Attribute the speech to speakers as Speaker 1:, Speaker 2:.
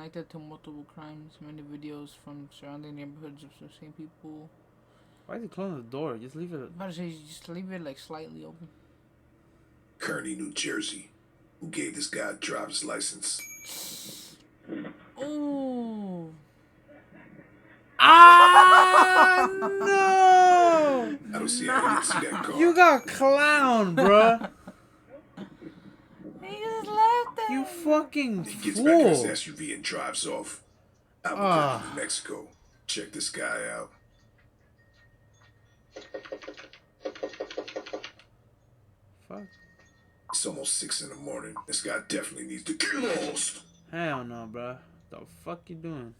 Speaker 1: connected to multiple crimes. Many videos from surrounding neighborhoods of the same people.
Speaker 2: Why is he closing the door? Just leave it.
Speaker 1: I'm about to say, just leave it like slightly open.
Speaker 3: Kearney, New Jersey. Who gave this guy a driver's license?
Speaker 1: Oh.
Speaker 2: Ah no!
Speaker 3: I don't see how you didn't see that car.
Speaker 2: You got clown, bruh.
Speaker 1: He just left it.
Speaker 2: You fucking
Speaker 3: He gets back in his
Speaker 2: fool.
Speaker 3: SUV and drives off. Albuquerque, New Mexico. Check this guy out.
Speaker 2: Fuck.
Speaker 3: It's almost 6 in the morning. This guy definitely needs to get lost.
Speaker 2: Hell no, bruh. The fuck you doing?